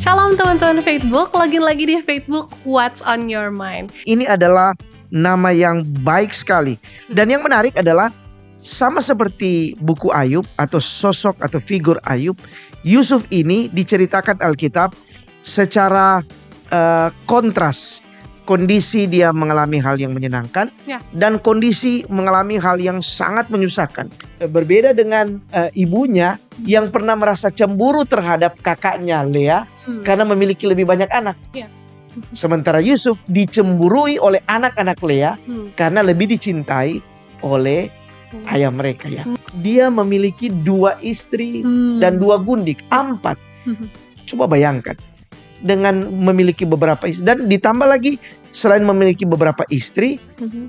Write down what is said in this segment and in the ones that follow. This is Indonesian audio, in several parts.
Shalom teman-teman Facebook, login lagi di Facebook What's on Your Mind. Ini adalah nama yang baik sekali. Dan yang menarik adalah sama seperti buku Ayub atau sosok atau figur Ayub, Yusuf ini diceritakan Alkitab secara kontras. Kondisi dia mengalami hal yang menyenangkan dan kondisi mengalami hal yang sangat menyusahkan. Berbeda dengan ibunya yang pernah merasa cemburu terhadap kakaknya Lea karena memiliki lebih banyak anak. Sementara Yusuf dicemburui oleh anak-anak Lea karena lebih dicintai oleh ayah mereka ya. Dia memiliki 2 istri dan 2 gundik, 4. Coba bayangkan. Dengan memiliki beberapa istri dan ditambah lagi selain memiliki beberapa istri,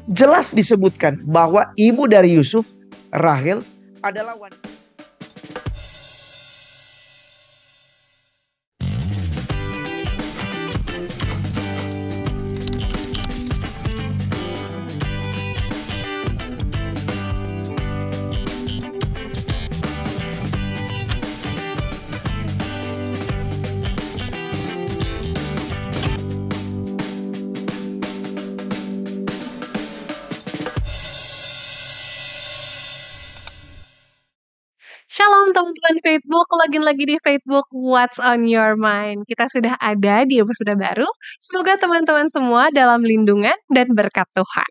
jelas disebutkan bahwa ibu dari Yusuf, Rahel, adalah wanita. Shalom teman-teman Facebook, login lagi di Facebook What's on Your Mind. Kita sudah ada di episode baru. Semoga teman-teman semua dalam lindungan dan berkat Tuhan.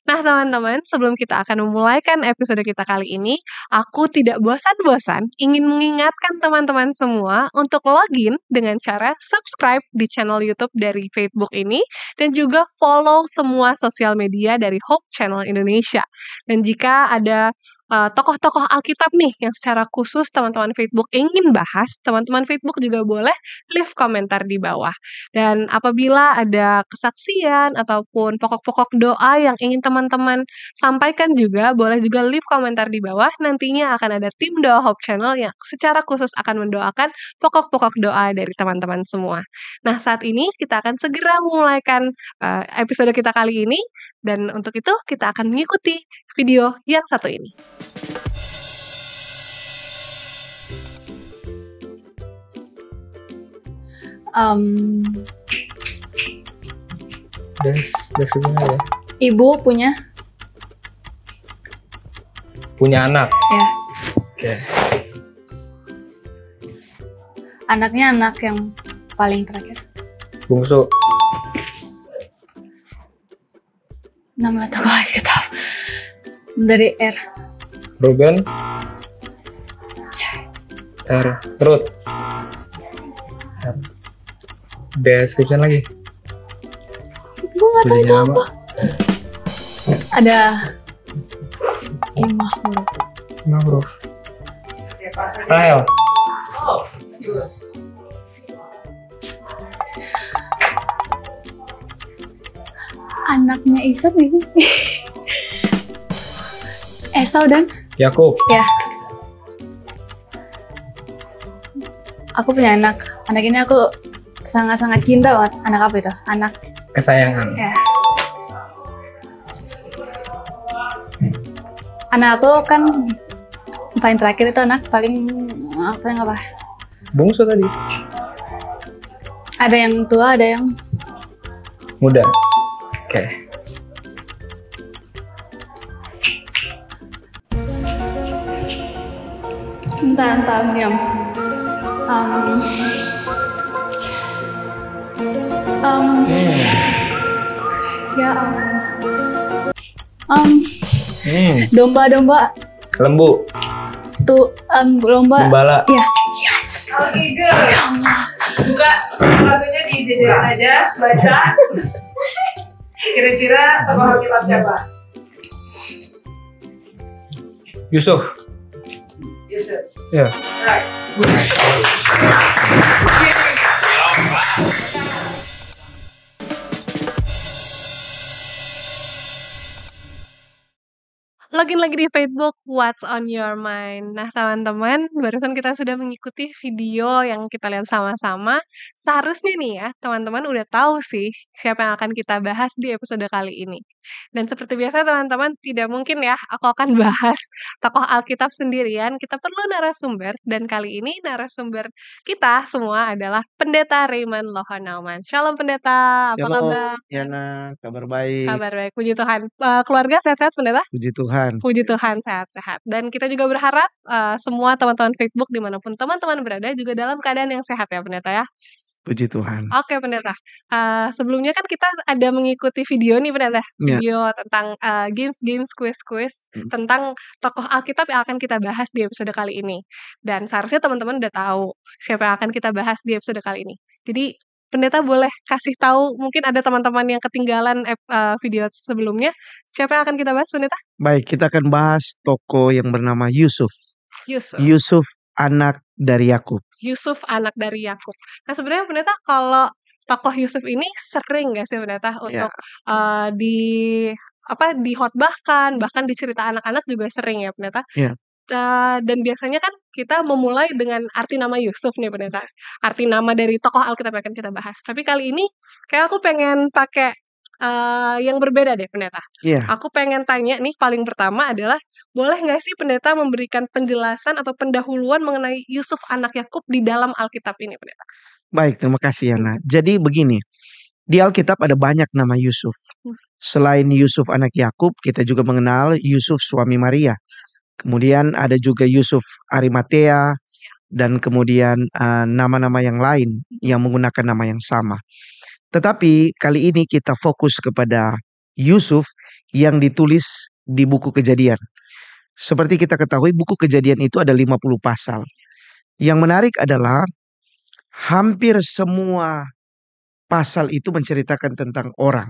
Nah teman-teman, sebelum kita akan memulaikan episode kita kali ini, aku tidak bosan-bosan ingin mengingatkan teman-teman semua untuk login dengan cara subscribe di channel YouTube dari Facebook ini dan juga follow semua sosial media dari Hope Channel Indonesia. Dan jika ada tokoh-tokoh Alkitab nih yang secara khusus teman-teman Facebook ingin bahas, teman-teman Facebook juga boleh leave komentar di bawah. Dan apabila ada kesaksian ataupun pokok-pokok doa yang ingin teman-teman sampaikan juga, boleh juga leave komentar di bawah. Nantinya akan ada tim doa Hope Channel yang secara khusus akan mendoakan pokok-pokok doa dari teman-teman semua. Nah saat ini kita akan segera memulaikan episode kita kali ini. Dan untuk itu kita akan mengikuti video yang satu ini. Deskripsinya ya. Ibu punya anak. Ya. Oke. Anaknya anak yang paling terakhir. Bungsu. Nama tokoh Alkitab dari R. Ruben. R. Ruth. R. Deskripsi lagi. Gue gak tahu itu apa. Ada Imah Huruf. Rahel. Anaknya Ishak nih sih. Esau dan Yakub. ya. Aku punya anak. Anak ini aku sangat-sangat cinta banget. Anak apa itu? Anak Kesayangan. ya. Anak aku kan paling terakhir itu anak paling apa? Bungsu tadi. Ada yang tua, ada yang Muda. Oke. Entar diam. Ya Allah. Domba-domba Lembu. tuh lomba. Gembala. Ya. Oke, good. Buka sepatunya di jajaran aja, baca. Kira-kira tokoh Alkitab siapa? Yusuf. Yusuf. Ya. Right. Login lagi di Facebook What's on Your Mind. Nah teman-teman, barusan kita sudah mengikuti video yang kita lihat sama-sama. Seharusnya nih ya, teman-teman udah tahu sih siapa yang akan kita bahas di episode kali ini. Dan seperti biasa teman-teman, tidak mungkin ya aku akan bahas tokoh Alkitab sendirian, kita perlu narasumber, dan kali ini narasumber kita semua adalah Pendeta Raymond Lohonauman. Shalom Pendeta, apa Shalom, kabar? Yana, kabar baik. Kabar baik, puji Tuhan. Keluarga sehat-sehat Pendeta? Puji Tuhan. Puji Tuhan, sehat-sehat. Dan kita juga berharap semua teman-teman Facebook dimanapun teman-teman berada juga dalam keadaan yang sehat ya Pendeta ya. Puji Tuhan. Oke Pendeta, sebelumnya kan kita ada mengikuti video nih Pendeta, Ya. video tentang games-games, quiz-quiz tentang tokoh Alkitab yang akan kita bahas di episode kali ini. Dan seharusnya teman-teman udah tahu siapa yang akan kita bahas di episode kali ini. Jadi Pendeta boleh kasih tahu, mungkin ada teman-teman yang ketinggalan video sebelumnya, siapa yang akan kita bahas Pendeta? Baik, kita akan bahas tokoh yang bernama Yusuf. Yusuf. Yusuf anak dari Yakub. Yusuf anak dari Yakub. Nah sebenarnya Pendeta kalau tokoh Yusuf ini sering nggak sih Pendeta untuk dihotbahkan, bahkan di cerita anak-anak juga sering ya Pendeta. Ya. Dan biasanya kan kita memulai dengan arti nama Yusuf nih Pendeta. Arti nama dari tokoh Alkitab yang akan kita bahas. Tapi kali ini kayak aku pengen pakai yang berbeda deh Pendeta. Iya. Aku pengen tanya nih paling pertama adalah, boleh nggak sih Pendeta memberikan penjelasan atau pendahuluan mengenai Yusuf anak Yakub di dalam Alkitab ini Pendeta? Baik, terima kasih Yana. Jadi begini, di Alkitab ada banyak nama Yusuf. Selain Yusuf anak Yakub, kita juga mengenal Yusuf suami Maria. Kemudian ada juga Yusuf Arimatea, dan kemudian nama-nama yang lain yang menggunakan nama yang sama. Tetapi kali ini kita fokus kepada Yusuf yang ditulis di buku Kejadian. Seperti kita ketahui, buku Kejadian itu ada 50 pasal. Yang menarik adalah hampir semua pasal itu menceritakan tentang orang,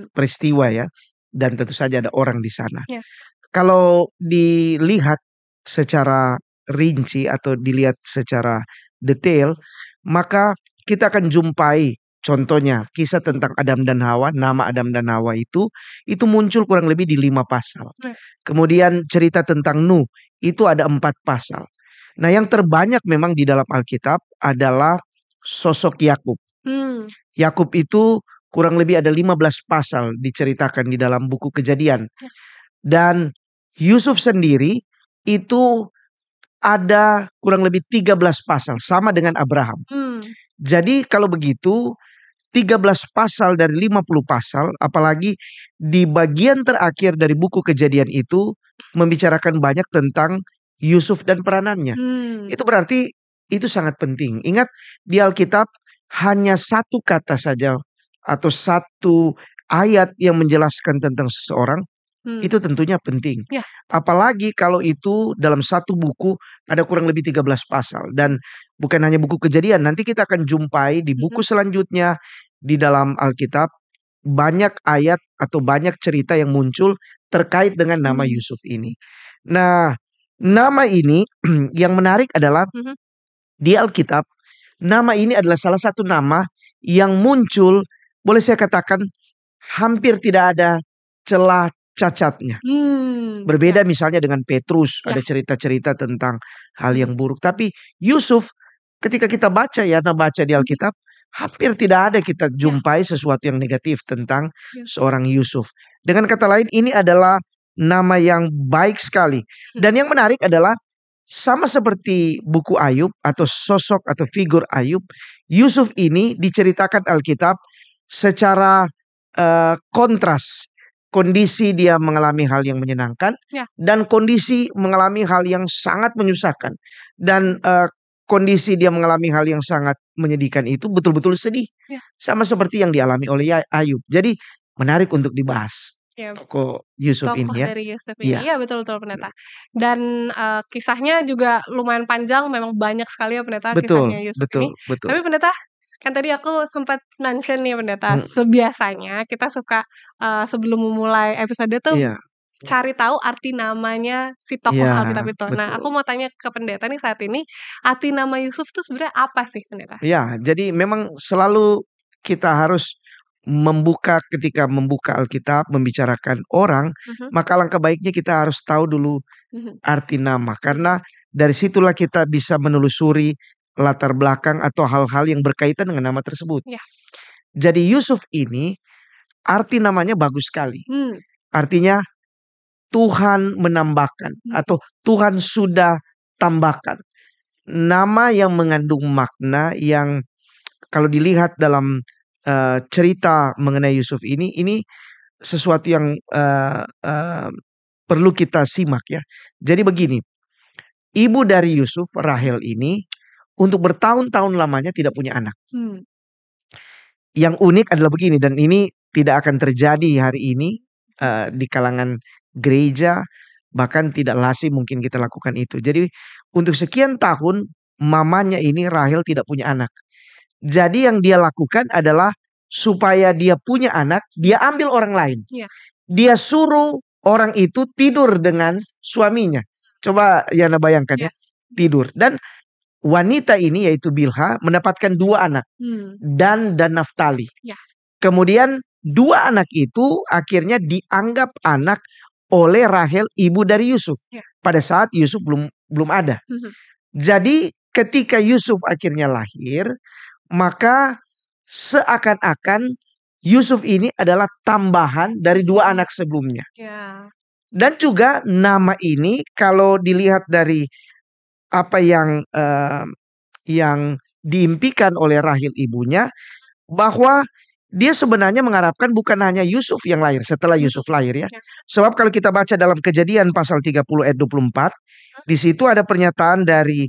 peristiwa ya, dan tentu saja ada orang di sana. Ya. Kalau dilihat secara rinci atau dilihat secara detail, maka kita akan jumpai contohnya kisah tentang Adam dan Hawa. Nama Adam dan Hawa itu muncul kurang lebih di 5 pasal. Kemudian cerita tentang Nuh itu ada 4 pasal. Nah yang terbanyak memang di dalam Alkitab adalah sosok Yakub. Yakub itu kurang lebih ada 15 pasal diceritakan di dalam buku Kejadian. Dan Yusuf sendiri itu ada kurang lebih 13 pasal sama dengan Abraham. Jadi kalau begitu 13 pasal dari 50 pasal, apalagi di bagian terakhir dari buku Kejadian itu membicarakan banyak tentang Yusuf dan peranannya. Itu berarti itu sangat penting. Ingat di Alkitab hanya satu kata saja atau satu ayat yang menjelaskan tentang seseorang, itu tentunya penting. Ya. Apalagi kalau itu dalam satu buku ada kurang lebih 13 pasal. Dan bukan hanya buku Kejadian, nanti kita akan jumpai di buku selanjutnya di dalam Alkitab banyak ayat atau banyak cerita yang muncul terkait dengan nama Yusuf ini. Nah, nama ini yang menarik adalah di Alkitab, nama ini adalah salah satu nama yang muncul, boleh saya katakan hampir tidak ada celah cacatnya. Berbeda misalnya dengan Petrus, ada cerita-cerita tentang hal yang buruk. Tapi Yusuf, ketika kita baca di Alkitab, hampir tidak ada kita jumpai sesuatu yang negatif tentang seorang Yusuf. Dengan kata lain, ini adalah nama yang baik sekali. Dan yang menarik adalah sama seperti buku Ayub atau sosok atau figur Ayub, Yusuf ini diceritakan Alkitab secara kontras. Kondisi dia mengalami hal yang menyenangkan dan kondisi mengalami hal yang sangat menyusahkan. Dan kondisi dia mengalami hal yang sangat menyedihkan itu betul-betul sedih. Sama seperti yang dialami oleh Ayub. Jadi menarik untuk dibahas. Tokoh Yusuf ini ya. Dari Yusuf ini. Iya betul-betul Pendeta. Dan kisahnya juga lumayan panjang, memang banyak sekali ya Pendeta kisahnya Yusuf ini. Betul. Tapi Pendeta, kan tadi aku sempat mention nih Pendeta, sebiasanya kita suka sebelum memulai episode tuh cari tahu arti namanya si tokoh Alkitab itu. Nah, aku mau tanya ke Pendeta nih saat ini, arti nama Yusuf tuh sebenarnya apa sih Pendeta? Ya, jadi memang selalu kita harus ketika membuka Alkitab, membicarakan orang, maka langkah baiknya kita harus tahu dulu arti nama. Karena dari situlah kita bisa menelusuri latar belakang atau hal-hal yang berkaitan dengan nama tersebut. Jadi Yusuf ini arti namanya bagus sekali. Hmm. Artinya Tuhan menambahkan atau Tuhan sudah tambahkan. Nama yang mengandung makna yang kalau dilihat dalam cerita mengenai Yusuf ini sesuatu yang perlu kita simak ya. Jadi begini, ibu dari Yusuf, Rahel ini untuk bertahun-tahun lamanya tidak punya anak. Hmm. Yang unik adalah begini, dan ini tidak akan terjadi hari ini di kalangan gereja, bahkan tidak lazim mungkin kita lakukan itu. Jadi untuk sekian tahun mamanya ini Rahel tidak punya anak. Jadi yang dia lakukan adalah supaya dia punya anak, dia ambil orang lain. Iya. Dia suruh orang itu tidur dengan suaminya. Coba Yana bayangkan ya, tidur. Dan wanita ini yaitu Bilha mendapatkan 2 anak, Dan dan Naftali. Ya. Kemudian 2 anak itu akhirnya dianggap anak oleh Rahel, ibu dari Yusuf. Ya. Pada saat Yusuf belum ada. Jadi ketika Yusuf akhirnya lahir, maka seakan-akan Yusuf ini adalah tambahan dari 2 anak sebelumnya. Ya. Dan juga nama ini kalau dilihat dari apa yang diimpikan oleh Rahel ibunya, bahwa dia sebenarnya mengharapkan bukan hanya Yusuf yang lahir setelah Yusuf lahir ya. Sebab kalau kita baca dalam Kejadian pasal 30 ayat 24, di situ ada pernyataan dari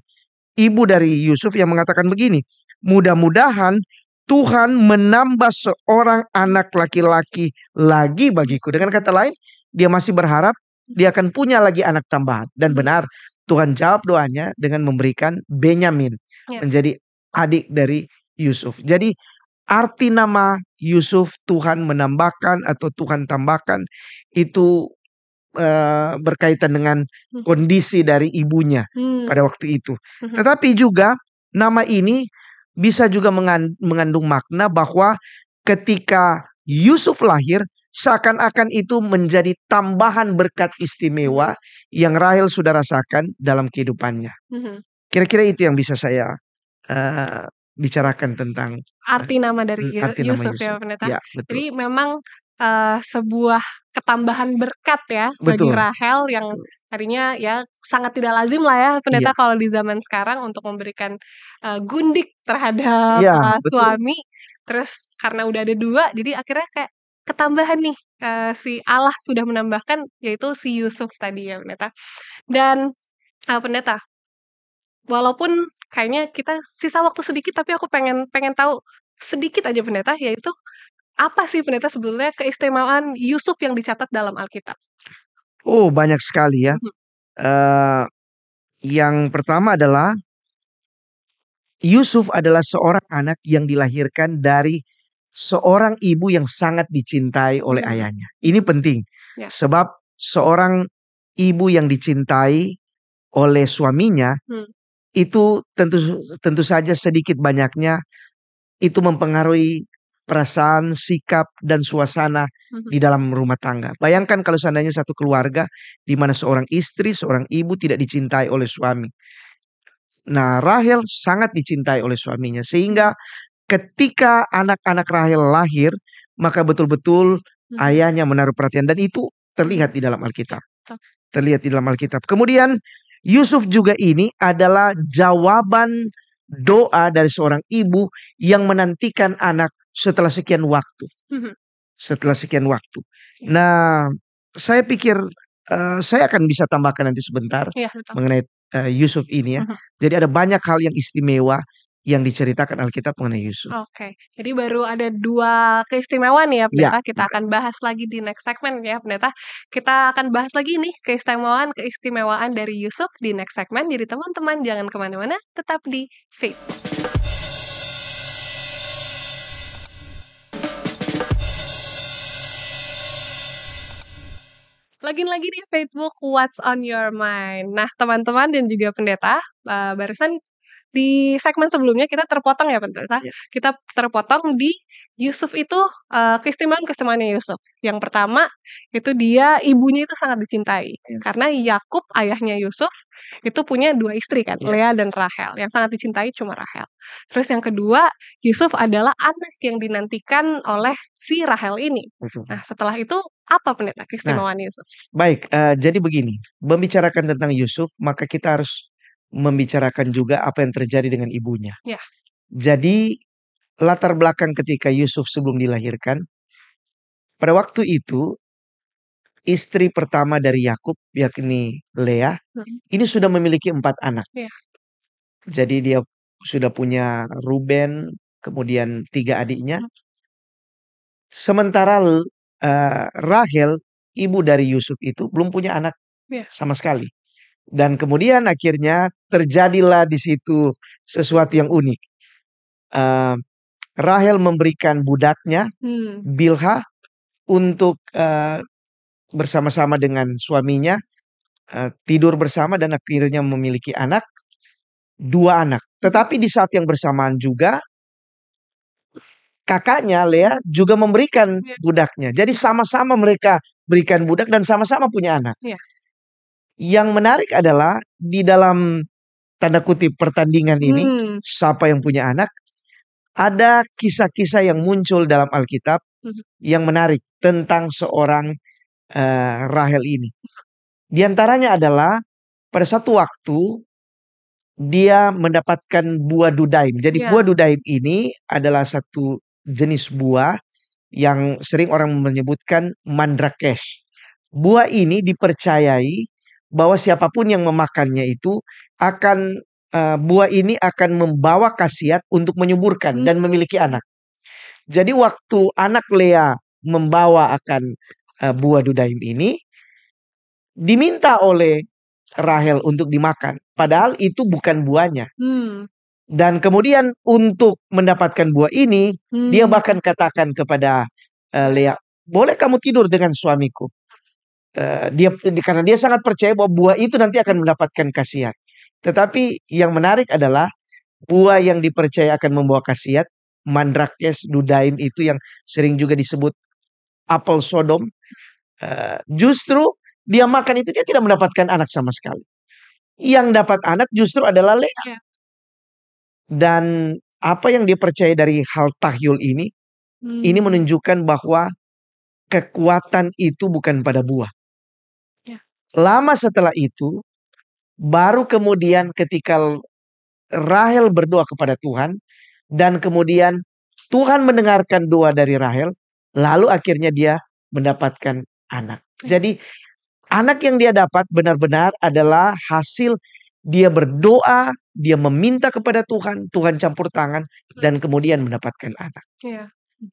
ibu dari Yusuf yang mengatakan begini, mudah-mudahan Tuhan menambah seorang anak laki-laki lagi bagiku. Dengan kata lain, dia masih berharap dia akan punya lagi anak tambahan. Dan benar, Tuhan jawab doanya dengan memberikan Benyamin menjadi adik dari Yusuf. Jadi arti nama Yusuf Tuhan menambahkan atau Tuhan tambahkan itu berkaitan dengan kondisi dari ibunya pada waktu itu. Tetapi juga nama ini bisa juga mengandung makna bahwa ketika Yusuf lahir, seakan-akan itu menjadi tambahan berkat istimewa yang Rahel sudah rasakan dalam kehidupannya. Kira-kira itu yang bisa saya bicarakan tentang arti nama dari arti nama Yusuf ya, Yusuf. Pendeta. Ya, betul. Jadi memang sebuah ketambahan berkat ya bagi Betul. Rahel yang tadinya ya sangat tidak lazim lah ya, Pendeta, kalau di zaman sekarang untuk memberikan gundik terhadap betul. suami. Terus karena udah ada 2, jadi akhirnya kayak ketambahan nih, si Allah sudah menambahkan, yaitu si Yusuf tadi ya, Pendeta. Dan Pendeta, walaupun kayaknya kita sisa waktu sedikit, tapi aku pengen tahu sedikit aja, Pendeta, yaitu apa sih, Pendeta, sebetulnya keistimewaan Yusuf yang dicatat dalam Alkitab? Oh, banyak sekali ya. Yang pertama adalah Yusuf adalah seorang anak yang dilahirkan dari seorang ibu yang sangat dicintai oleh ayahnya. Ini penting. Sebab seorang ibu yang dicintai oleh suaminya itu tentu saja sedikit banyaknya itu mempengaruhi perasaan, sikap, dan suasana di dalam rumah tangga. Bayangkan kalau seandainya satu keluarga di mana seorang istri, seorang ibu tidak dicintai oleh suami. Nah, Rahel sangat dicintai oleh suaminya. Sehingga ketika anak-anak Rahel lahir, maka betul-betul ayahnya menaruh perhatian. Dan itu terlihat di dalam Alkitab. Terlihat di dalam Alkitab. Kemudian Yusuf juga ini adalah jawaban doa dari seorang ibu yang menantikan anak setelah sekian waktu. Setelah sekian waktu. Nah, saya pikir saya akan bisa tambahkan nanti sebentar mengenai Yusuf ini ya. Jadi ada banyak hal yang istimewa yang diceritakan Alkitab mengenai Yusuf. Oke, jadi baru ada 2 keistimewaan ya, Pendeta. Kita akan bahas lagi di next segment ya, Pendeta. Kita akan bahas lagi nih keistimewaan dari Yusuf di next segment. Jadi teman-teman jangan kemana-mana, tetap di Faith. Lagi-lagi di Facebook What's on Your Mind. Nah, teman-teman dan juga Pendeta, barusan di segmen sebelumnya kita terpotong ya Pendeta. Ya. Kita terpotong di Yusuf itu keistimewaan-keistimewaannya Yusuf. Yang pertama itu dia ibunya itu sangat dicintai. Ya. Karena Yakub ayahnya Yusuf itu punya 2 istri kan, Ya. Lea dan Rahel. Yang sangat dicintai cuma Rahel. Terus yang kedua, Yusuf adalah anak yang dinantikan oleh si Rahel ini. Betul. Nah, setelah itu apa Pendeta keistimewaan Yusuf? Baik, jadi begini, membicarakan tentang Yusuf, maka kita harus membicarakan juga apa yang terjadi dengan ibunya. Ya. Jadi latar belakang ketika Yusuf sebelum dilahirkan, pada waktu itu istri pertama dari Yakub, yakni Lea, ini sudah memiliki 4 anak. Ya. Jadi dia sudah punya Ruben, kemudian 3 adiknya. Sementara Rahel, ibu dari Yusuf itu belum punya anak Ya. sama sekali. Dan kemudian akhirnya terjadilah di situ sesuatu yang unik. Rahel memberikan budaknya Bilha untuk bersama-sama dengan suaminya tidur bersama dan akhirnya memiliki 2 anak. Tetapi di saat yang bersamaan juga kakaknya Lea juga memberikan budaknya. Jadi sama-sama mereka berikan budak dan sama-sama punya anak. Ya. Yang menarik adalah di dalam tanda kutip pertandingan ini, siapa yang punya anak, ada kisah-kisah yang muncul dalam Alkitab yang menarik tentang seorang Rahel ini. Di antaranya adalah pada satu waktu dia mendapatkan buah dudaim. Jadi buah dudaim ini adalah satu jenis buah yang sering orang menyebutkan mandrakesh. Buah ini dipercayai bahwa siapapun yang memakannya itu akan buah ini akan membawa khasiat untuk menyuburkan dan memiliki anak. Jadi waktu anak Lea membawa akan buah dudaim ini, diminta oleh Rahel untuk dimakan. Padahal itu bukan buahnya. Dan kemudian untuk mendapatkan buah ini, dia bahkan katakan kepada Lea, boleh kamu tidur dengan suamiku. Karena dia sangat percaya bahwa buah itu nanti akan mendapatkan khasiat. Tetapi yang menarik adalah buah yang dipercaya akan membawa khasiat, mandrakesh dudaim itu yang sering juga disebut apel Sodom. Justru dia makan itu dia tidak mendapatkan anak sama sekali. Yang dapat anak justru adalah Lea. Dan apa yang dia percaya dari hal tahyul ini menunjukkan bahwa kekuatan itu bukan pada buah. Lama setelah itu, baru kemudian ketika Rahel berdoa kepada Tuhan, dan kemudian Tuhan mendengarkan doa dari Rahel, lalu akhirnya dia mendapatkan anak. Jadi anak yang dia dapat benar-benar adalah hasil dia berdoa, dia meminta kepada Tuhan, Tuhan campur tangan, dan kemudian mendapatkan anak.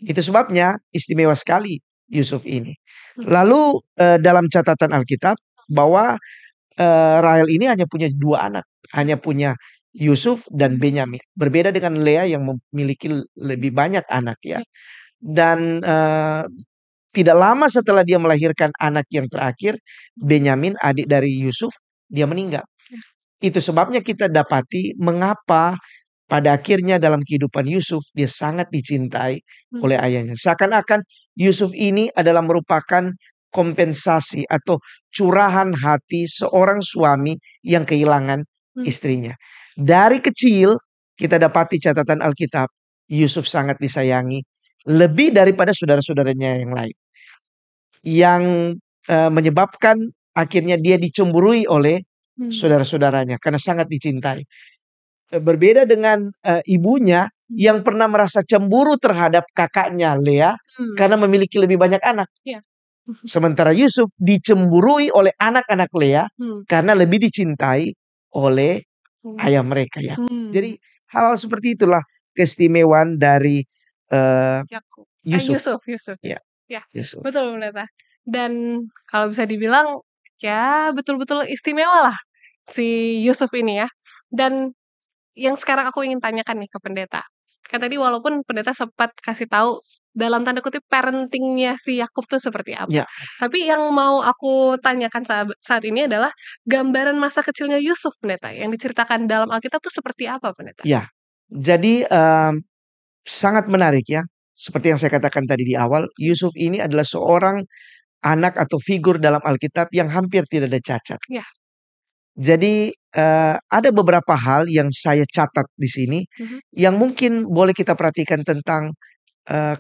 Itu sebabnya istimewa sekali Yusuf ini. Lalu dalam catatan Alkitab, bahwa Rahel ini hanya punya 2 anak. Hanya punya Yusuf dan Benyamin. Berbeda dengan Lea yang memiliki lebih banyak anak ya. Dan tidak lama setelah dia melahirkan anak yang terakhir, Benyamin adik dari Yusuf, dia meninggal. Itu sebabnya kita dapati mengapa pada akhirnya dalam kehidupan Yusuf dia sangat dicintai oleh ayahnya. Seakan-akan Yusuf ini adalah merupakan kompensasi atau curahan hati seorang suami yang kehilangan istrinya. Dari kecil kita dapati catatan Alkitab, Yusuf sangat disayangi lebih daripada saudara-saudaranya yang lain. Yang menyebabkan akhirnya dia dicemburui oleh saudara-saudaranya karena sangat dicintai. Berbeda dengan ibunya yang pernah merasa cemburu terhadap kakaknya Lea karena memiliki lebih banyak anak. Sementara Yusuf dicemburui oleh anak-anak Lea karena lebih dicintai oleh ayah mereka ya. Jadi hal seperti itulah keistimewaan dari Yusuf. Yusuf. Ya. Yusuf. Betul Pendeta. Dan kalau bisa dibilang ya betul-betul istimewa lah si Yusuf ini ya. Dan yang sekarang aku ingin tanyakan nih ke Pendeta. Kan tadi walaupun Pendeta sempat kasih tahu dalam tanda kutip parentingnya si Yakub tuh seperti apa. Ya. Tapi yang mau aku tanyakan saat ini adalah gambaran masa kecilnya Yusuf, Pendeta, yang diceritakan dalam Alkitab tuh seperti apa, Pendeta? Ya, jadi sangat menarik ya. Seperti yang saya katakan tadi di awal, Yusuf ini adalah seorang anak atau figur dalam Alkitab yang hampir tidak ada cacat. Ya. Jadi ada beberapa hal yang saya catat di sini yang mungkin boleh kita perhatikan tentang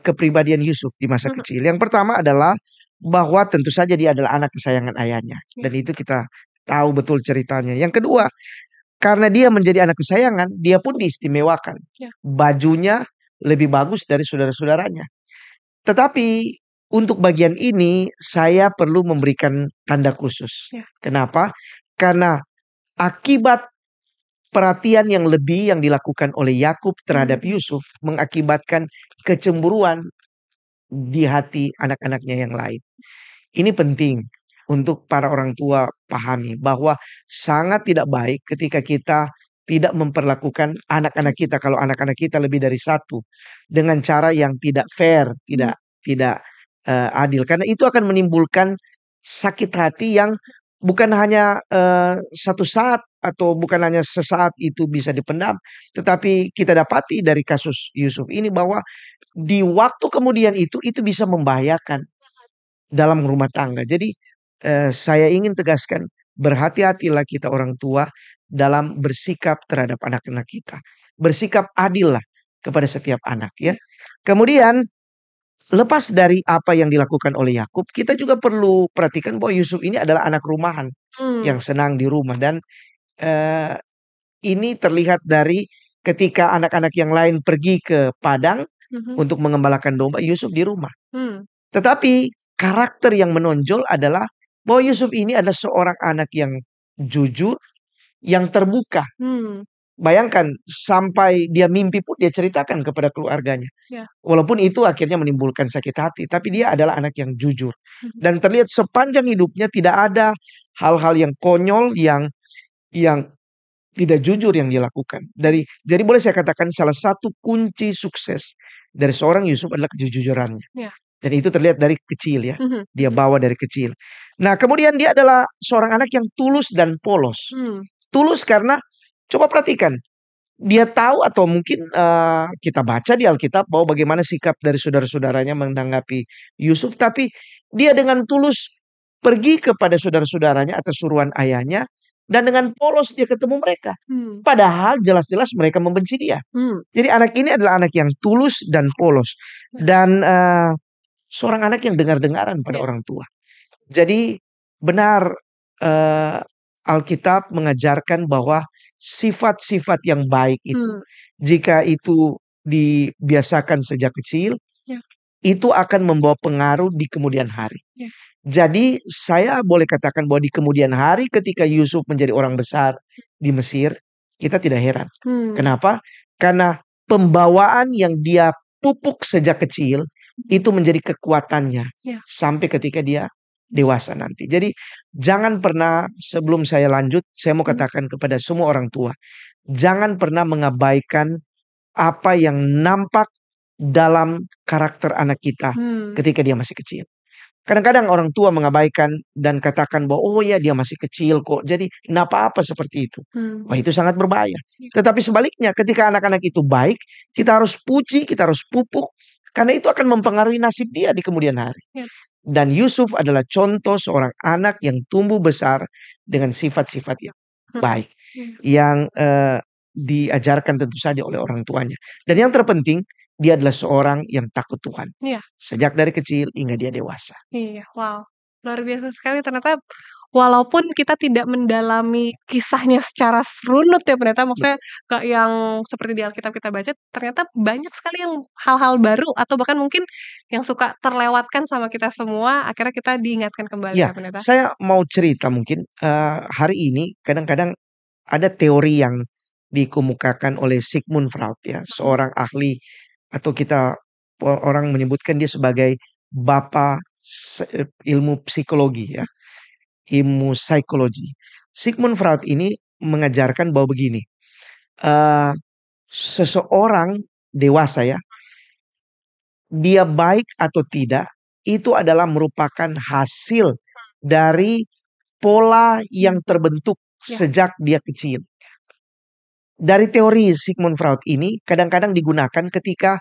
kepribadian Yusuf di masa kecil. Yang pertama adalah bahwa tentu saja dia adalah anak kesayangan ayahnya, dan itu kita tahu betul ceritanya. Yang kedua, karena dia menjadi anak kesayangan, dia pun diistimewakan. Bajunya lebih bagus dari saudara-saudaranya. Tetapi untuk bagian ini saya perlu memberikan tanda khusus. Kenapa? Karena akibat perhatian yang lebih yang dilakukan oleh Yakub terhadap Yusuf mengakibatkan kecemburuan di hati anak-anaknya yang lain. Ini penting untuk para orang tua pahami bahwa sangat tidak baik ketika kita tidak memperlakukan anak-anak kita, kalau anak-anak kita lebih dari satu, dengan cara yang tidak fair, tidak adil. Karena itu akan menimbulkan sakit hati yang bukan hanya satu saat atau bukan hanya sesaat itu bisa dipendam. Tetapi kita dapati dari kasus Yusuf ini bahwa di waktu kemudian itu bisa membahayakan dalam rumah tangga. Jadi saya ingin tegaskan, berhati-hatilah kita orang tua dalam bersikap terhadap anak-anak kita. Bersikap adil lah kepada setiap anak ya. Kemudian lepas dari apa yang dilakukan oleh Yakub, kita juga perlu perhatikan bahwa Yusuf ini adalah anak rumahan yang senang di rumah. Dan ini terlihat dari ketika anak-anak yang lain pergi ke padang untuk mengembalakan domba, Yusuf di rumah. Tetapi karakter yang menonjol adalah bahwa Yusuf ini adalah seorang anak yang jujur, yang terbuka. Bayangkan sampai dia mimpi pun dia ceritakan kepada keluarganya. Walaupun itu akhirnya menimbulkan sakit hati, tapi dia adalah anak yang jujur. Dan terlihat sepanjang hidupnya tidak ada hal-hal yang konyol, yang tidak jujur yang dilakukan. Jadi boleh saya katakan salah satu kunci sukses dari seorang Yusuf adalah kejujurannya. Dan itu terlihat dari kecil ya. Dia bawa dari kecil. Nah, kemudian dia adalah seorang anak yang tulus dan polos. Tulus karena coba perhatikan, dia tahu atau mungkin kita baca di Alkitab bahwa bagaimana sikap dari saudara-saudaranya menanggapi Yusuf. Tapi dia dengan tulus pergi kepada saudara-saudaranya atas suruhan ayahnya. Dan dengan polos dia ketemu mereka. Padahal jelas-jelas mereka membenci dia. Jadi anak ini adalah anak yang tulus dan polos. Dan seorang anak yang dengar-dengaran pada orang tua. Jadi benar Alkitab mengajarkan bahwa sifat-sifat yang baik itu, jika itu dibiasakan sejak kecil, itu akan membawa pengaruh di kemudian hari. Jadi saya boleh katakan bahwa di kemudian hari ketika Yusuf menjadi orang besar di Mesir, kita tidak heran. Kenapa? Karena pembawaan yang dia pupuk sejak kecil itu menjadi kekuatannya sampai ketika dia dewasa nanti. Jadi jangan pernah, sebelum saya lanjut, saya mau katakan kepada semua orang tua, jangan pernah mengabaikan apa yang nampak dalam karakter anak kita ketika dia masih kecil. Kadang-kadang orang tua mengabaikan dan katakan bahwa oh ya dia masih kecil kok, jadi enggak apa-apa seperti itu. Wah, itu sangat berbahaya. Tetapi sebaliknya, ketika anak-anak itu baik, kita harus puji, kita harus pupuk, karena itu akan mempengaruhi nasib dia di kemudian hari. Dan Yusuf adalah contoh seorang anak yang tumbuh besar dengan sifat-sifat yang baik, yang diajarkan tentu saja oleh orang tuanya. Dan yang terpenting, dia adalah seorang yang takut Tuhan. Sejak dari kecil hingga dia dewasa. Wow. Luar biasa sekali. Ternyata walaupun kita tidak mendalami kisahnya secara runut ya Pendeta. Maksudnya yang seperti di Alkitab kita baca. Ternyata banyak sekali yang hal-hal baru. Atau bahkan mungkin yang suka terlewatkan sama kita semua. Akhirnya kita diingatkan kembali ya Pendeta. Saya mau cerita mungkin. Hari ini kadang-kadang ada teori yang dikemukakan oleh Sigmund Freud ya. Seorang ahli, atau kita orang menyebutkan dia sebagai bapak ilmu psikologi ya, ilmu psikologi. Sigmund Freud ini mengajarkan bahwa begini, seseorang dewasa ya, dia baik atau tidak, itu adalah merupakan hasil dari pola yang terbentuk Ya. sejak dia kecil. Dari teori Sigmund Freud ini kadang-kadang digunakan ketika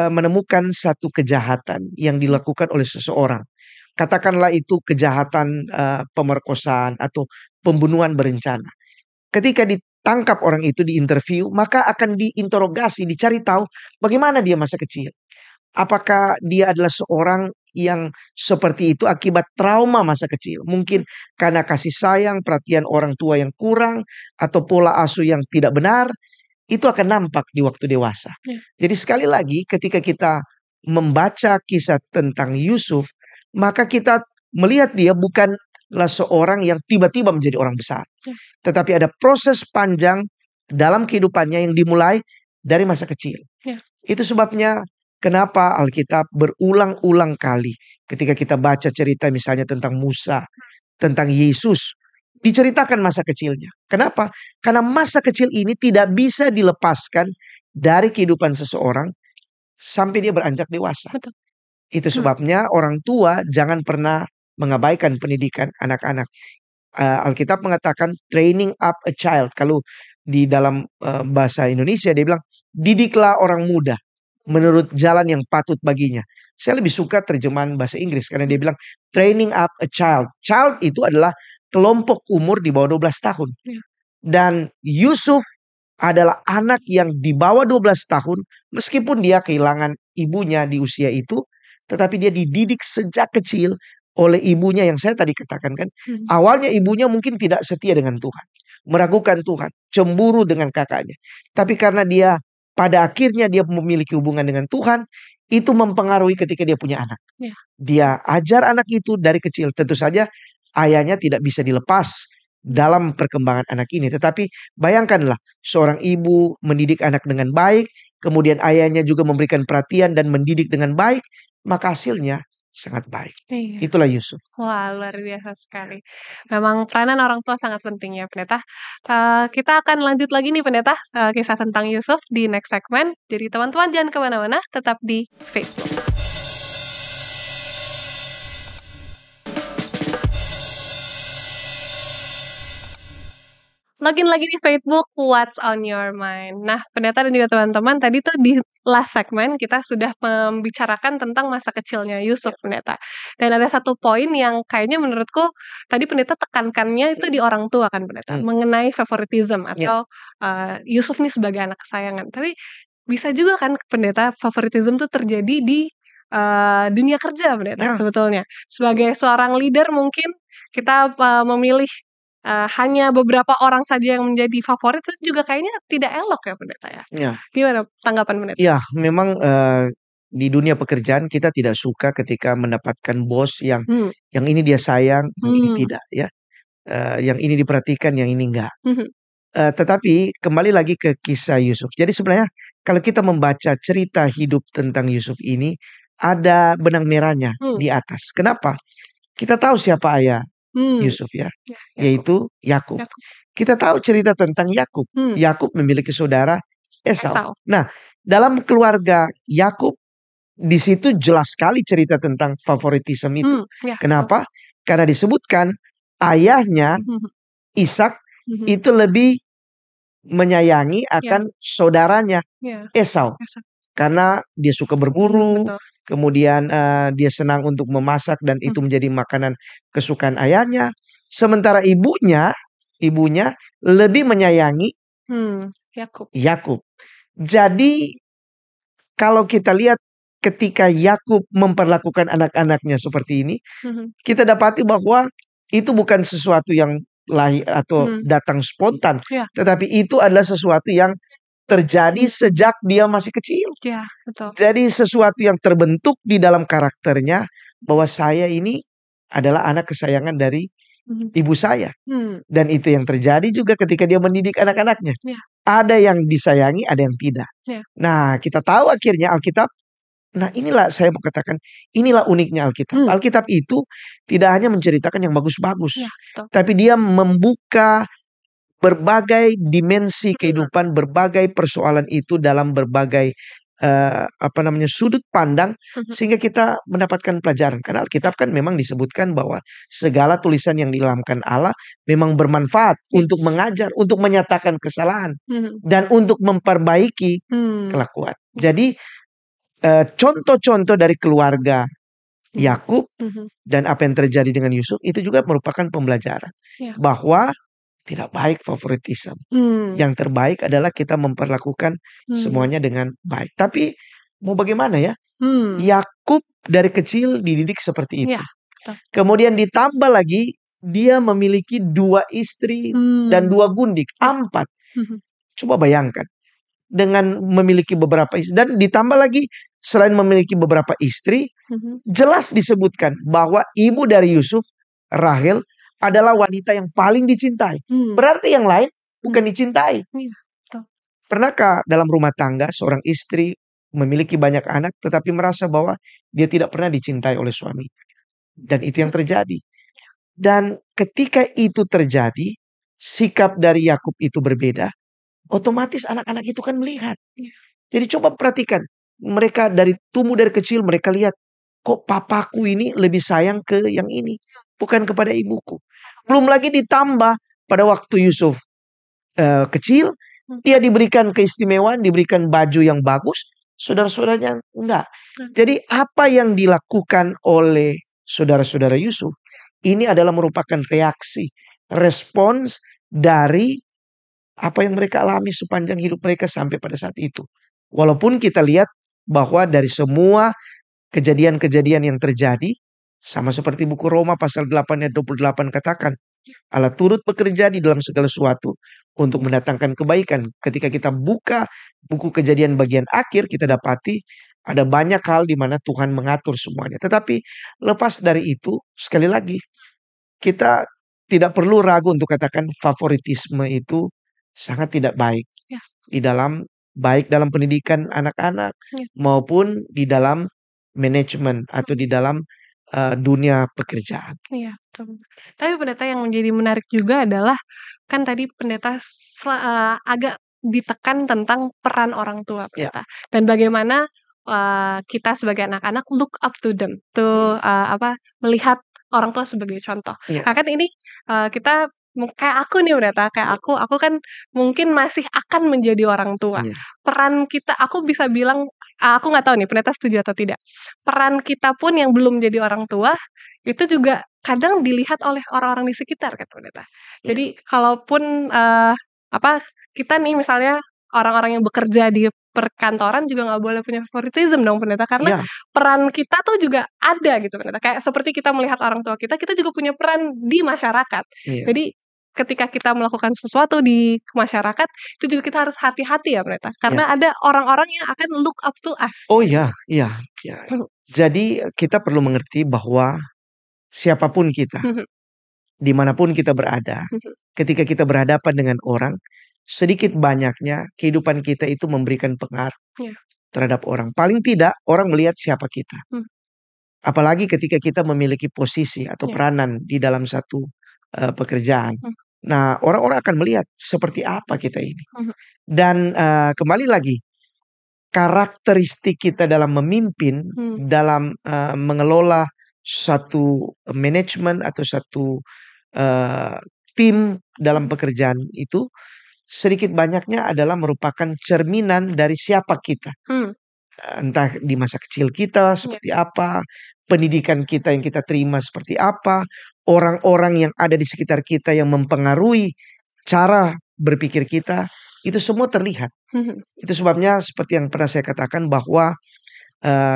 menemukan satu kejahatan yang dilakukan oleh seseorang. Katakanlah itu kejahatan pemerkosaan atau pembunuhan berencana. Ketika ditangkap orang itu, diinterview, maka akan diinterogasi, dicari tahu bagaimana dia masa kecil. Apakah dia adalah seorang yang seperti itu akibat trauma masa kecil? Mungkin karena kasih sayang, perhatian orang tua yang kurang, atau pola asuh yang tidak benar. Itu akan nampak di waktu dewasa. Ya. Jadi sekali lagi ketika kita membaca kisah tentang Yusuf, maka kita melihat dia bukanlah seorang yang tiba-tiba menjadi orang besar. Ya. Tetapi ada proses panjang dalam kehidupannya yang dimulai dari masa kecil. Ya. Itu sebabnya kenapa Alkitab berulang-ulang kali ketika kita baca cerita misalnya tentang Musa, tentang Yesus, diceritakan masa kecilnya. Kenapa? Karena masa kecil ini tidak bisa dilepaskan dari kehidupan seseorang sampai dia beranjak dewasa. Betul. Itu sebabnya orang tua jangan pernah mengabaikan pendidikan anak-anak. Alkitab mengatakan training up a child. Kalau di dalam bahasa Indonesia dia bilang didiklah orang muda menurut jalan yang patut baginya. Saya lebih suka terjemahan bahasa Inggris karena dia bilang training up a child. Child itu adalah kelompok umur di bawah 12 tahun. Ya. Dan Yusuf adalah anak yang di bawah 12 tahun meskipun dia kehilangan ibunya di usia itu, tetapi dia dididik sejak kecil oleh ibunya yang saya tadi katakan kan. Awalnya ibunya mungkin tidak setia dengan Tuhan, meragukan Tuhan, cemburu dengan kakaknya. Tapi karena dia pada akhirnya dia memiliki hubungan dengan Tuhan, itu mempengaruhi ketika dia punya anak. Ya. Dia ajar anak itu dari kecil. Tentu saja ayahnya tidak bisa dilepas dalam perkembangan anak ini. Tetapi bayangkanlah seorang ibu mendidik anak dengan baik, kemudian ayahnya juga memberikan perhatian dan mendidik dengan baik, maka hasilnya sangat baik. Iya. Itulah Yusuf. Wah, luar biasa sekali. Memang peranan orang tua sangat penting ya, Pendeta. Kita akan lanjut lagi nih, Pendeta, kisah tentang Yusuf di next segment. Jadi teman-teman jangan kemana-mana, tetap di Facebook. Login lagi di Facebook, What's on Your Mind. Nah, Pendeta dan juga teman-teman, tadi tuh di last segmen kita sudah membicarakan tentang masa kecilnya Yusuf, Pendeta. Dan ada satu poin yang kayaknya menurutku tadi Pendeta tekankannya itu di orang tua kan, Pendeta, mengenai favoritism atau Yusuf nih sebagai anak kesayangan. Tapi bisa juga kan, Pendeta, favoritism tuh terjadi di dunia kerja, Pendeta, sebetulnya. Sebagai seorang leader mungkin kita memilih hanya beberapa orang saja yang menjadi favorit, itu juga kayaknya tidak elok ya, Pendeta ya. Ya. Gimana tanggapan Pendeta? Ya, memang di dunia pekerjaan kita tidak suka ketika mendapatkan bos yang ini dia sayang, yang ini tidak ya. Yang ini diperhatikan, yang ini enggak. Tetapi kembali lagi ke kisah Yusuf. Jadi sebenarnya kalau kita membaca cerita hidup tentang Yusuf ini, ada benang merahnya di atas. Kenapa? Kita tahu siapa ayah Yusuf ya, yaitu Yakub. Kita tahu cerita tentang Yakub. Yakub memiliki saudara Esau. Nah, dalam keluarga Yakub di situ jelas sekali cerita tentang favoritisme itu. Kenapa? Karena disebutkan ayahnya Ishak itu lebih menyayangi akan saudaranya Esau. Karena dia suka berburu, kemudian dia senang untuk memasak dan itu menjadi makanan kesukaan ayahnya. Sementara ibunya lebih menyayangi Yakub. Jadi kalau kita lihat ketika Yakub memperlakukan anak-anaknya seperti ini, kita dapati bahwa itu bukan sesuatu yang lahir atau datang spontan, tetapi itu adalah sesuatu yang terjadi sejak dia masih kecil. Ya, betul. Jadi sesuatu yang terbentuk di dalam karakternya bahwa saya ini adalah anak kesayangan dari ibu saya. Dan itu yang terjadi juga ketika dia mendidik anak-anaknya. Ada yang disayangi, ada yang tidak. Nah, kita tahu akhirnya Alkitab. Nah, inilah saya mau katakan, inilah uniknya Alkitab. Alkitab itu tidak hanya menceritakan yang bagus-bagus, tapi dia membuka berbagai dimensi kehidupan, berbagai persoalan itu dalam berbagai sudut pandang sehingga kita mendapatkan pelajaran. Karena Alkitab kan memang disebutkan bahwa segala tulisan yang diilhamkan Allah memang bermanfaat untuk mengajar, untuk menyatakan kesalahan dan untuk memperbaiki kelakuan. Jadi contoh-contoh dari keluarga Yakub dan apa yang terjadi dengan Yusuf itu juga merupakan pembelajaran bahwa tidak baik favoritisme. Yang terbaik adalah kita memperlakukan semuanya dengan baik. Tapi mau bagaimana ya? Yakub dari kecil dididik seperti itu. Kemudian ditambah lagi dia memiliki 2 istri dan 2 gundik, 4. Coba bayangkan. Dengan memiliki beberapa istri dan ditambah lagi selain memiliki beberapa istri, jelas disebutkan bahwa ibu dari Yusuf, Rahel, adalah wanita yang paling dicintai. Berarti yang lain bukan dicintai. Pernahkah dalam rumah tangga seorang istri memiliki banyak anak tetapi merasa bahwa dia tidak pernah dicintai oleh suami? Dan itu yang terjadi. Dan ketika itu terjadi, sikap dari Yakub itu berbeda. Otomatis anak-anak itu kan melihat. Jadi coba perhatikan. Mereka tumbuh dari kecil mereka lihat. Kok papaku ini lebih sayang ke yang ini. Bukan kepada ibuku. Belum lagi ditambah pada waktu Yusuf kecil. Dia diberikan keistimewaan. Diberikan baju yang bagus. Saudara-saudaranya enggak. Jadi apa yang dilakukan oleh saudara-saudara Yusuf. Ini adalah merupakan reaksi. Respons dari apa yang mereka alami sepanjang hidup mereka sampai pada saat itu. Walaupun kita lihat bahwa dari semua kejadian-kejadian yang terjadi, sama seperti buku Roma pasal 8 ayat 28 katakan, Allah turut bekerja di dalam segala sesuatu untuk mendatangkan kebaikan. Ketika kita buka buku Kejadian bagian akhir, kita dapati ada banyak hal di mana Tuhan mengatur semuanya. Tetapi lepas dari itu, sekali lagi, kita tidak perlu ragu untuk katakan favoritisme itu sangat tidak baik di dalam baik dalam pendidikan anak-anak maupun di dalam manajemen atau di dalam dunia pekerjaan. Iya, betul. Tapi pendeta yang menjadi menarik juga adalah kan tadi pendeta agak ditekan tentang peran orang tua pendeta dan bagaimana kita sebagai anak-anak look up to them, tuh melihat orang tua sebagai contoh. Nah kan ini kita kayak aku nih pendeta, kayak aku kan mungkin masih akan menjadi orang tua. Peran kita, aku bisa bilang, aku nggak tahu nih pendeta setuju atau tidak. Peran kita pun yang belum jadi orang tua itu juga kadang dilihat oleh orang-orang di sekitar kan pendeta. Jadi kalaupun kita nih misalnya orang-orang yang bekerja di perkantoran juga nggak boleh punya favoritism dong pendeta, karena peran kita tuh juga ada gitu pendeta. Kayak seperti kita melihat orang tua kita juga punya peran di masyarakat. Jadi ketika kita melakukan sesuatu di masyarakat itu juga kita harus hati-hati ya pendeta, karena ada orang-orang yang akan look up to us. Oh iya. Jadi kita perlu mengerti bahwa siapapun kita, dimanapun kita berada, ketika kita berhadapan dengan orang, sedikit banyaknya kehidupan kita itu memberikan pengaruh terhadap orang. Paling tidak orang melihat siapa kita. Apalagi ketika kita memiliki posisi atau peranan di dalam satu pekerjaan. Nah, orang-orang akan melihat seperti apa kita ini. Dan kembali lagi, karakteristik kita dalam memimpin, dalam mengelola satu manajemen atau satu tim dalam pekerjaan itu, sedikit banyaknya adalah merupakan cerminan dari siapa kita. Entah di masa kecil kita seperti apa, pendidikan kita yang kita terima seperti apa, orang-orang yang ada di sekitar kita yang mempengaruhi cara berpikir kita, itu semua terlihat. Itu sebabnya seperti yang pernah saya katakan bahwa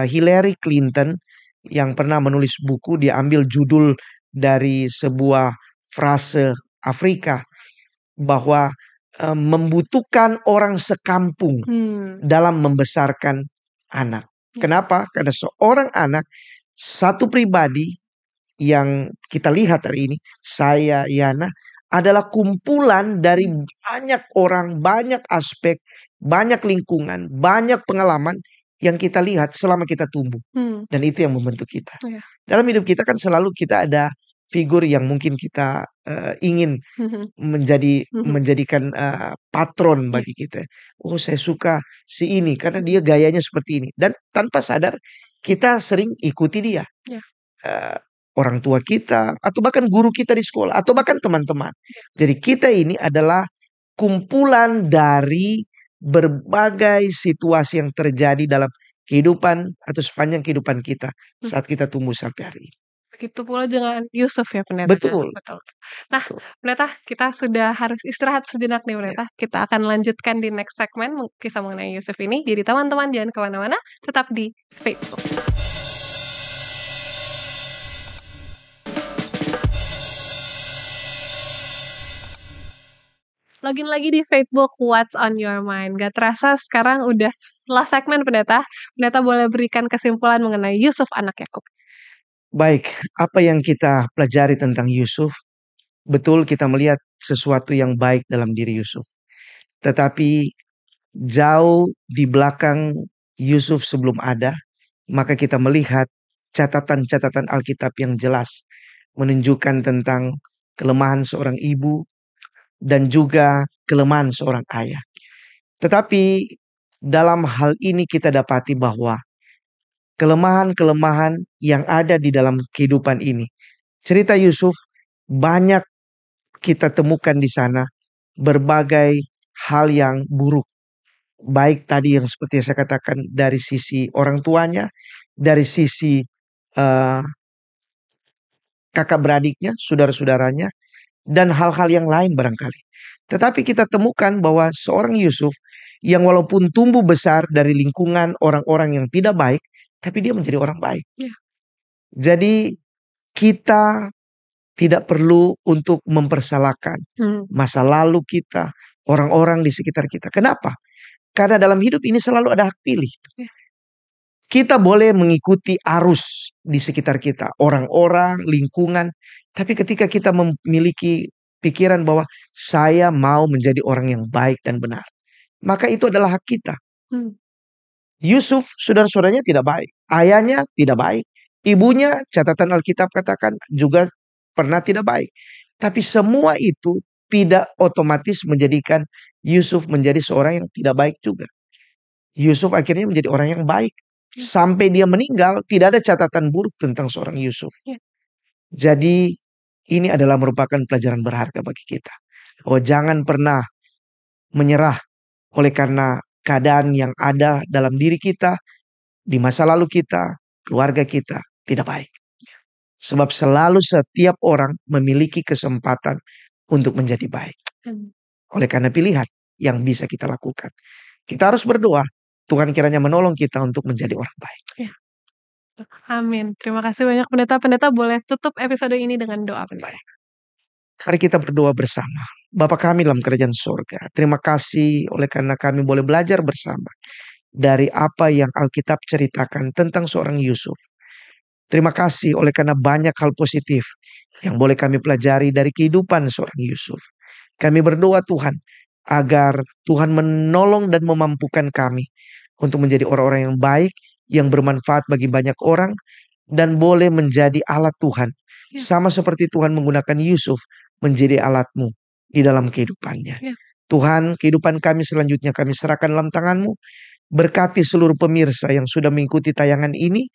Hillary Clinton yang pernah menulis buku, dia ambil judul dari sebuah frase Afrika bahwa membutuhkan orang sekampung dalam membesarkan anak. Kenapa? Karena seorang anak, satu pribadi yang kita lihat hari ini, saya, Yana, adalah kumpulan dari banyak orang, banyak aspek, banyak lingkungan, banyak pengalaman yang kita lihat selama kita tumbuh. Dan itu yang membentuk kita. Dalam hidup kita kan selalu kita ada figur yang mungkin kita ingin menjadikan patron bagi kita. Oh, saya suka si ini karena dia gayanya seperti ini. Dan tanpa sadar kita sering ikuti dia. Ya. Orang tua kita atau bahkan guru kita di sekolah atau bahkan teman-teman. Jadi kita ini adalah kumpulan dari berbagai situasi yang terjadi dalam kehidupan atau sepanjang kehidupan kita saat kita tumbuh sampai hari ini. Begitu pula dengan Yusuf ya pendeta. Betul. Nah, pendeta, kita sudah harus istirahat sejenak nih pendeta. Kita akan lanjutkan di next segmen kisah mengenai Yusuf ini. Jadi teman-teman jangan kemana-mana, tetap di Facebook. Login lagi di Facebook What's on Your Mind. Gak terasa sekarang udah last segmen pendeta. Pendeta boleh berikan kesimpulan mengenai Yusuf anak Yakub. Baik, apa yang kita pelajari tentang Yusuf? Betul kita melihat sesuatu yang baik dalam diri Yusuf. Tetapi jauh di belakang Yusuf sebelum ada, maka kita melihat catatan-catatan Alkitab yang jelas menunjukkan tentang kelemahan seorang ibu dan juga kelemahan seorang ayah. Tetapi dalam hal ini kita dapati bahwa kelemahan-kelemahan yang ada di dalam kehidupan ini, cerita Yusuf banyak kita temukan di sana berbagai hal yang buruk. Baik tadi yang seperti yang saya katakan dari sisi orang tuanya, dari sisi kakak beradiknya, saudara-saudaranya, dan hal-hal yang lain barangkali. Tetapi kita temukan bahwa seorang Yusuf yang walaupun tumbuh besar dari lingkungan orang-orang yang tidak baik, tapi dia menjadi orang baik. Ya. Jadi kita tidak perlu untuk mempersalahkan masa lalu kita, orang-orang di sekitar kita. Kenapa? Karena dalam hidup ini selalu ada hak pilih. Ya. Kita boleh mengikuti arus di sekitar kita, orang-orang, lingkungan. Tapi ketika kita memiliki pikiran bahwa saya mau menjadi orang yang baik dan benar, maka itu adalah hak kita. Yusuf, saudara-saudaranya tidak baik. Ayahnya tidak baik. Ibunya, catatan Alkitab katakan juga pernah tidak baik. Tapi semua itu tidak otomatis menjadikan Yusuf menjadi seorang yang tidak baik juga. Yusuf akhirnya menjadi orang yang baik. Sampai dia meninggal, tidak ada catatan buruk tentang seorang Yusuf. Jadi ini adalah merupakan pelajaran berharga bagi kita. Oh, jangan pernah menyerah oleh karena keadaan yang ada dalam diri kita, di masa lalu kita, keluarga kita tidak baik. Sebab selalu setiap orang memiliki kesempatan untuk menjadi baik. Oleh karena pilihan yang bisa kita lakukan. Kita harus berdoa, Tuhan kiranya menolong kita untuk menjadi orang baik. Ya. Amin. Terima kasih banyak pendeta. Pendeta boleh tutup episode ini dengan doa pendeta. Mari kita berdoa bersama. Bapa kami dalam kerajaan surga, terima kasih oleh karena kami boleh belajar bersama dari apa yang Alkitab ceritakan tentang seorang Yusuf. Terima kasih oleh karena banyak hal positif yang boleh kami pelajari dari kehidupan seorang Yusuf. Kami berdoa Tuhan agar Tuhan menolong dan memampukan kami untuk menjadi orang-orang yang baik, yang bermanfaat bagi banyak orang, dan boleh menjadi alat Tuhan. Sama seperti Tuhan menggunakan Yusuf menjadi alat-Mu di dalam kehidupannya. Tuhan, kehidupan kami selanjutnya kami serahkan dalam tangan-Mu. Berkati seluruh pemirsa yang sudah mengikuti tayangan ini.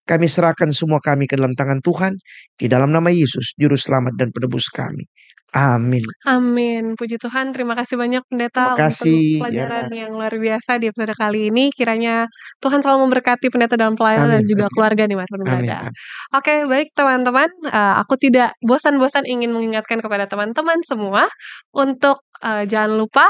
Kami serahkan semua kami ke dalam tangan Tuhan. Di dalam nama Yesus, Juru Selamat dan Penebus kami. Amin. Amin. Puji Tuhan. Terima kasih banyak pendeta untuk pelajaran yang luar biasa di episode kali ini. Kiranya Tuhan selalu memberkati pendeta dalam pelayanan dan juga keluarga di Marpun Bada. Oke, baik teman-teman. Aku tidak bosan-bosan ingin mengingatkan kepada teman-teman semua untuk jangan lupa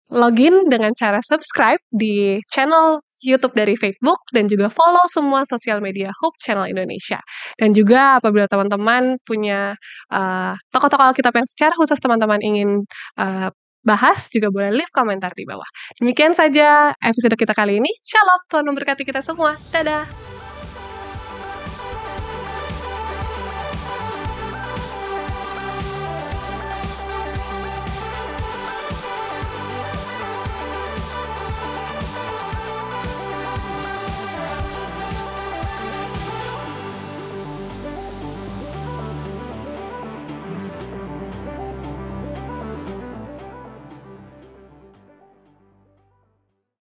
login dengan cara subscribe di channel YouTube dari Facebook dan juga follow semua sosial media Hope Channel Indonesia. Dan juga apabila teman-teman punya tokoh-tokoh Alkitab yang secara khusus teman-teman ingin bahas, juga boleh leave komentar di bawah. Demikian saja episode kita kali ini. Shalom, Tuhan memberkati kita semua. Dadah!